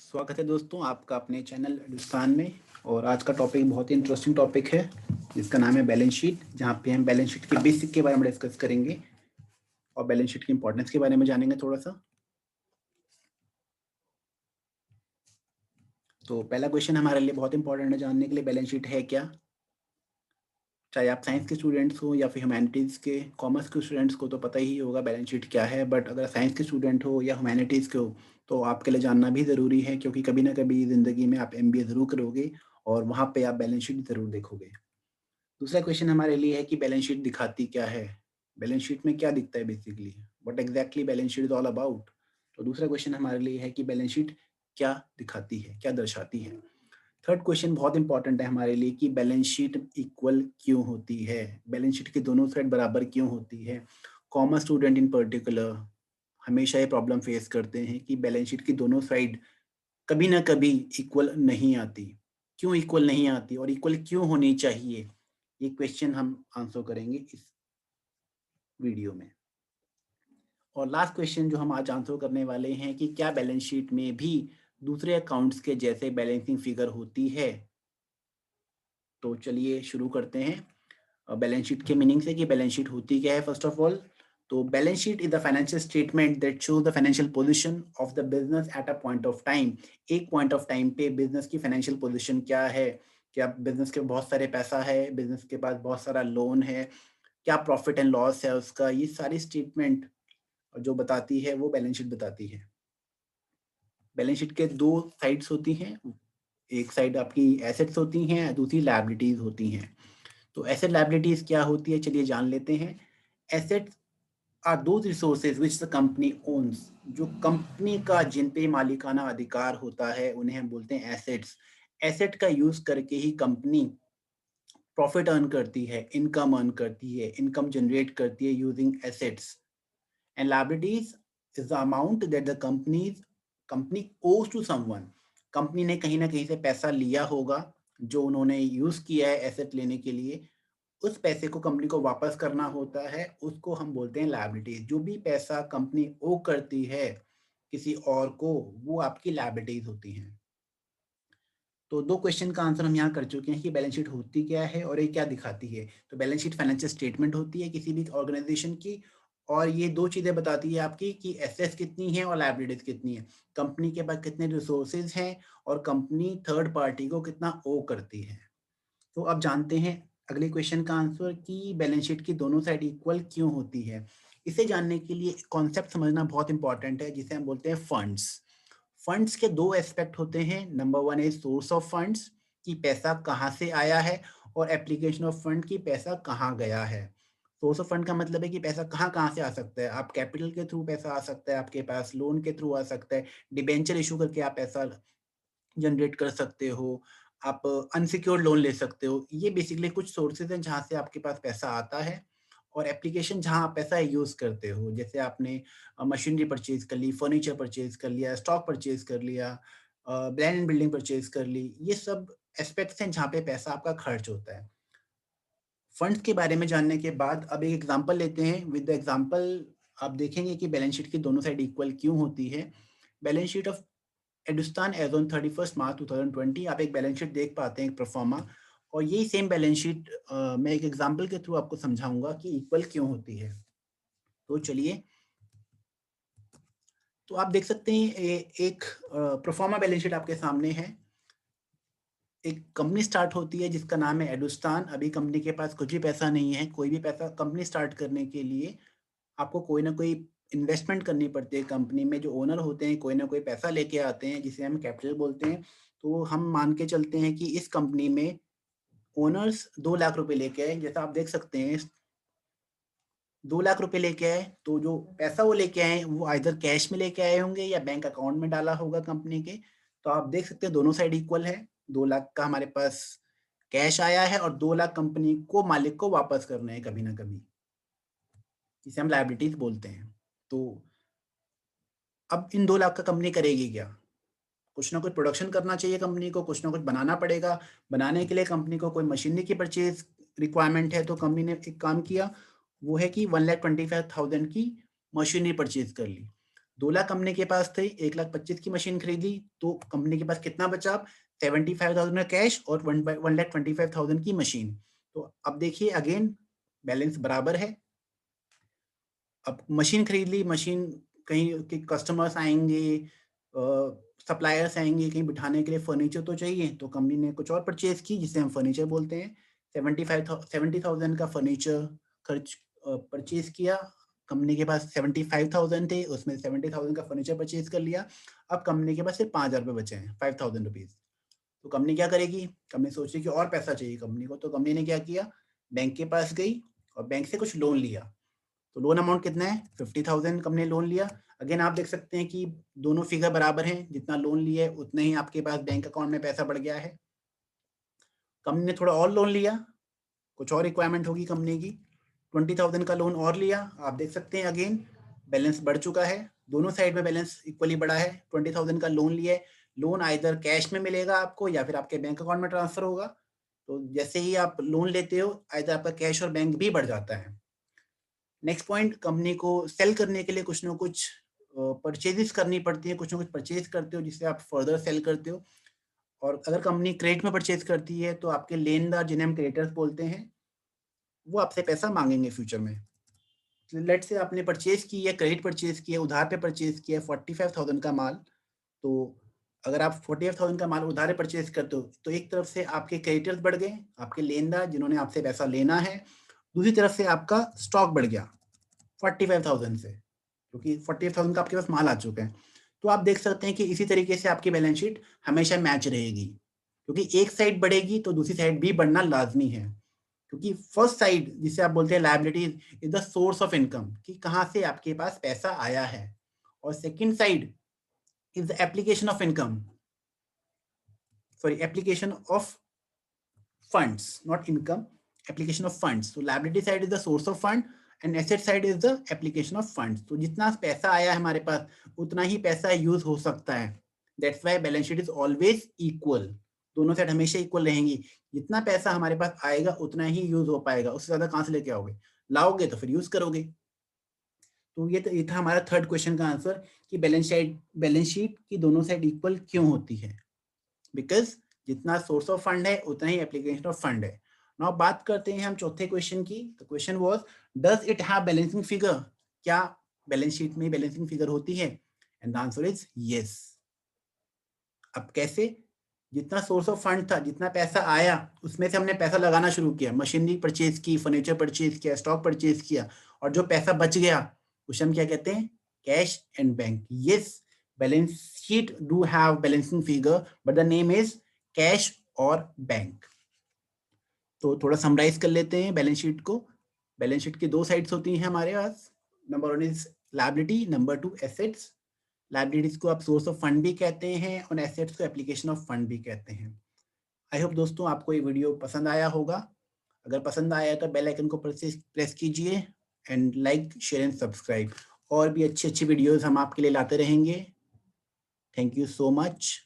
स्वागत है दोस्तों आपका अपने चैनल हिंदुस्तान में। और आज का टॉपिक बहुत ही इंटरेस्टिंग टॉपिक है जिसका नाम है बैलेंस शीट, जहाँ पे हम बैलेंस शीट के बेसिक के बारे में डिस्कस करेंगे और बैलेंस शीट की इंपॉर्टेंस के बारे में जानेंगे थोड़ा सा। तो पहला क्वेश्चन हमारे लिए बहुत इंपॉर्टेंट है जानने के लिए, बैलेंस शीट है क्या। चाहे आप साइंस के स्टूडेंट्स हो या फिर ह्यूमैनिटीज़ के, कॉमर्स के स्टूडेंट्स को तो पता ही होगा बैलेंस शीट क्या है, बट अगर साइंस के स्टूडेंट हो या ह्यूमैनिटीज़ के हो तो आपके लिए जानना भी ज़रूरी है, क्योंकि कभी ना कभी ज़िंदगी में आप एमबीए ज़रूर करोगे और वहाँ पे आप बैलेंस शीट ज़रूर देखोगे। दूसरा क्वेश्चन हमारे लिए है कि बैलेंस शीट दिखाती क्या है। बैलेंस शीट में क्या दिखता है basically, what exactly balance sheet is all about. तो दूसरा क्वेश्चन हमारे लिए है कि बैलेंस शीट क्या दिखाती है, क्या दर्शाती है। थर्ड क्वेश्चन बहुत इंपॉर्टेंट है हमारे लिए कि बैलेंस शीट इक्वल क्यों होती है, बैलेंस शीट की दोनों साइड बराबर क्यों होती है। कॉमर्स स्टूडेंट इन पर्टिकुलर हमेशा ये प्रॉब्लम फेस करते हैं कि बैलेंस शीट की दोनों साइड कभी ना कभी इक्वल नहीं आती। क्यों इक्वल नहीं आती और इक्वल क्यों होनी चाहिए, ये क्वेश्चन हम आंसर करेंगे इस वीडियो में। और लास्ट क्वेश्चन जो हम आज आंसर करने वाले हैं कि क्या बैलेंस शीट में भी दूसरे अकाउंट्स के जैसे बैलेंसिंग फिगर होती है। तो चलिए शुरू करते हैं बैलेंस शीट के मीनिंग से कि बैलेंस शीट होती क्या है। फर्स्ट ऑफ ऑल, तो balance sheet is the financial statement that shows the financial position of the business at a point of time. एक पॉइंट ऑफ टाइम पे बिजनेस की फाइनेंशियल पोजीशन क्या है, क्या बिजनेस के बहुत सारे पैसा है, बिजनेस के पास बहुत सारा लोन है, क्या प्रॉफिट एंड लॉस है उसका, ये सारी स्टेटमेंट जो बताती है वो बैलेंस शीट बताती है। बैलेंस शीट के दो साइड्स होती हैं, एक साइड आपकी एसेट्स होती हैं, दूसरी लायबिलिटीज होती हैं। तो एसेट लायबिलिटीज क्या होती है चलिए जान लेते हैं। Assets are those resources which the company owns, जो कंपनी का जिन पे मालिकाना अधिकार होता है उन्हें हम बोलते हैं एसेट्स। एसेट का यूज करके ही कंपनी प्रॉफिट अर्न करती है, इनकम अर्न करती है, इनकम जनरेट करती है using assets. And liabilities is the amount that the company ओज टू समवन। कंपनी ने कहीं ना कहीं से पैसा लिया होगा जो उन्होंने यूज किया है एसेट लेने के लिए, उस पैसे को कंपनी को वापस करना होता है, उसको हम बोलते हैं लायबिलिटीज। जो भी पैसा कंपनी ओ करती है किसी और को, वो आपकी लायबिलिटीज होती हैं। तो दो क्वेश्चन का आंसर हम यहाँ कर चुके हैं कि बैलेंस शीट होती क्या है और ये क्या दिखाती है। तो बैलेंस शीट फाइनेंशियल स्टेटमेंट होती है किसी भी ऑर्गेनाइजेशन की, और ये दो चीजें बताती है आपकी कि एसेट्स कितनी है और लायबिलिटीज कितनी है, कंपनी के पास कितने रिसोर्सेज हैं और कंपनी थर्ड पार्टी को कितना ओ करती है। तो अब जानते हैं अगले क्वेश्चन का आंसर कि बैलेंस शीट की दोनों साइड इक्वल क्यों होती है। इसे जानने के लिए कॉन्सेप्ट समझना बहुत इंपॉर्टेंट है जिसे हम बोलते हैं फंड्स। फंड्स के दो एस्पेक्ट होते हैं, number one is source of funds कि पैसा कहाँ से आया है, और एप्लीकेशन ऑफ फंड की पैसा कहाँ गया है। सोर्स ऑफ फंड का मतलब है कि पैसा कहाँ कहाँ से आ सकता है, आप कैपिटल के थ्रू पैसा आ सकता है, आपके पास लोन के थ्रू आ सकता है, डिबेंचर इशू करके आप पैसा जनरेट कर सकते हो, आप अनसिक्योर्ड लोन ले सकते हो। ये बेसिकली कुछ सोर्सेज़ हैं जहाँ से आपके पास पैसा आता है, और एप्लीकेशन जहाँ आप पैसा यूज़ करते हो। जैसे आपने मशीनरी परचेज़ कर ली, फर्नीचर परचेज़ कर लिया, स्टॉक परचेज़ कर लिया, लैंड एंड बिल्डिंग परचेज़ कर ली। ये सब एस्पेक्ट्स हैं जहाँ पे पैसा आपका खर्च होता है। फंड्स के बारे में जानने के बाद अब एक एग्ज़ाम्पल लेते हैं। विद द एग्ज़ाम्पल आप देखेंगे कि बैलेंस शीट की दोनों साइड इक्वल क्यों होती है। Balance sheet of Hindustan as on 31 March 2020 आप एक बैलेंस शीट देख पाते हैं, एक प्रोफार्मा। और यही सेम बैलेंस शीट मैं एक एग्जांपल के थ्रू आपको समझाऊंगा कि इक्वल क्यों होती है। तो चलिए, तो आप देख सकते हैं एक प्रोफार्मा बैलेंस शीट आपके सामने है। एक कंपनी स्टार्ट होती है जिसका नाम है हिंदुस्तान। अभी कंपनी के पास कुछ भी पैसा नहीं है, कोई भी पैसा कंपनी स्टार्ट करने के लिए आपको कोई ना कोई इन्वेस्टमेंट करनी पड़ती है। कंपनी में जो ओनर होते हैं कोई ना कोई पैसा लेके आते हैं जिसे हम कैपिटल बोलते हैं। तो हम मान के चलते हैं कि इस कंपनी में ओनर्स 2 लाख रुपए लेके आए। जैसा आप देख सकते हैं 2 लाख रुपए लेके आए, तो जो पैसा वो लेके आए वो आइदर कैश में लेके आए होंगे या बैंक अकाउंट में डाला होगा कंपनी के। तो आप देख सकते हैं दोनों साइड इक्वल है। 2 लाख का हमारे पास कैश आया है और 2 लाख कंपनी को, मालिक को वापस करने हैं कभी ना कभी, जिसे हम लायबिलिटीज बोलते हैं। तो अब इन 2 लाख का कंपनी करेगी क्या, कुछ ना कुछ प्रोडक्शन करना चाहिए कंपनी को, कुछ ना कुछ बनाना पड़ेगा। बनाने के लिए कंपनी को कोई मशीनरी की परचेज रिक्वायरमेंट है, तो कंपनी ने एक काम किया, वो है कि 1,25,000 की मशीनरी परचेज कर ली। 2 लाख कंपनी के पास थे, 1,25,000 की मशीन खरीदी, तो कंपनी के पास कितना बचा अब? 75,000 का कैश और 1,25,000 की मशीन। तो अब देखिए अगेन बैलेंस बराबर है। अब मशीन खरीद ली, मशीन कहीं के कस्टमर्स आएँगे, सप्लायर्स आएँगे, कहीं बिठाने के लिए फर्नीचर तो चाहिए, तो कंपनी ने कुछ और परचेज़ की जिसे हम फर्नीचर बोलते हैं। 70,000 का फर्नीचर परचेज़ किया। कंपनी के पास 75,000 थे, उसमें 70,000 का फर्नीचर परचेज़ कर लिया। अब कंपनी के पास सिर्फ ₹5,000 बचे हैं, ₹5,000। तो कंपनी क्या करेगी? कंपनी सोच रही है कि और पैसा चाहिए कंपनी को, तो कंपनी ने क्या किया? बैंक के पास गई और बैंक से कुछ लोन लिया। तो लोन अमाउंट कितना है? 50,000 कंपनी ने लोन लिया। अगेन आप देख सकते हैं कि दोनों फिगर बराबर हैं, जितना लोन लिया है उतना ही आपके पास बैंक अकाउंट में पैसा बढ़ गया है। कंपनी ने थोड़ा और लोन लिया, कुछ और रिक्वायरमेंट होगी कंपनी की, 20,000 का लोन और लिया। आप देख सकते हैं अगेन बैलेंस बढ़ चुका है, दोनों साइड में बैलेंस इक्वली बढ़ा है। 20,000 का लोन लिया है, लोन आइदर कैश में मिलेगा आपको या फिर आपके बैंक अकाउंट में ट्रांसफर होगा। तो जैसे ही आप लोन लेते हो, आइदर आपका कैश और बैंक भी बढ़ जाता है। नेक्स्ट पॉइंट, कंपनी को सेल करने के लिए कुछ ना कुछ परचेजेस करनी पड़ती है, कुछ ना कुछ परचेज करते हो जिससे आप फर्दर सेल करते हो। और अगर कंपनी क्रेडिट में परचेज करती है तो आपके लेनदार, जिन्हें हम क्रेडिटर्स बोलते हैं, वो आपसे पैसा मांगेंगे फ्यूचर में। लेट्स से आपने परचेज की है, क्रेडिट परचेज किया, उधार पे परचेज किया 45,000 का माल, तो अगर आप 45,000 का माल उधार पे परचेज करते हो तो एक तरफ से आपके क्रेडिटर्स बढ़ गए, आपके लेनदार जिन्होंने आपसे पैसा लेना है, दूसरी तरफ से आपका स्टॉक बढ़ गया 45,000 से, क्योंकि 48,000 का आपके पास माल आ चुका है। तो आप देख सकते हैं कि इसी तरीके से आपकी बैलेंस शीट हमेशा मैच रहेगी, क्योंकि एक साइड बढ़ेगी तो दूसरी साइड भी बढ़ना लाज़मी है। क्योंकि फर्स्ट साइड जिसे आप बोलते हैं liabilities is the source of income, कि कहाँ से आपके पास पैसा आया है, और second side is the application of income, sorry application of funds, not income, application of funds. So liability side is the source of fund and asset side is the application of funds. तो जितना पैसा आया है हमारे पास उतना ही पैसा use हो सकता है। That's why balance sheet is always equal. दोनों साइड हमेशा इक्वल रहेंगी। जितना पैसा हमारे पास आएगा उतना ही यूज हो पाएगा, उससे ज्यादा कहाँ से लेके आओगे? लाओगे तो फिर यूज करोगे। तो ये था हमारा थर्ड क्वेश्चन का आंसर कि बैलेंस शीट की दोनों साइड इक्वल क्यों होती है? बिकॉज जितना सोर्स ऑफ फंड है उतना ही एप्लीकेशन ऑफ फंड है। नाउ बात करते हैं हम चौथे क्वेश्चन की। The question was, does it have balancing figure? क्या बैलेंस शीट में बैलेंसिंग फिगर होती है? And the answer is yes. अब कैसे? जितना सोर्स ऑफ फंड था, जितना पैसा आया, उसमें से हमने पैसा लगाना शुरू किया, मशीनरी परचेज की, फर्नीचर परचेज किया, स्टॉक परचेज किया, और जो पैसा बच गया उसे हम क्या कहते हैं? Cash and bank. Yes, balance sheet do have balancing figure but the name is cash और बैंक। तो थोड़ा समराइज कर लेते हैं बैलेंस शीट को। बैलेंस शीट की दो साइड्स होती हैं हमारे पास। Number one is liability, number two assets. Liabilities को आप सोर्स ऑफ फंड भी कहते हैं और एसेट्स को एप्लीकेशन ऑफ फंड भी कहते हैं। आई होप दोस्तों आपको ये वीडियो पसंद आया होगा। अगर पसंद आया तो बेल आइकन को प्रेस कीजिए and like, share and subscribe. और भी अच्छी अच्छी वीडियोस हम आपके लिए लाते रहेंगे। Thank you so much.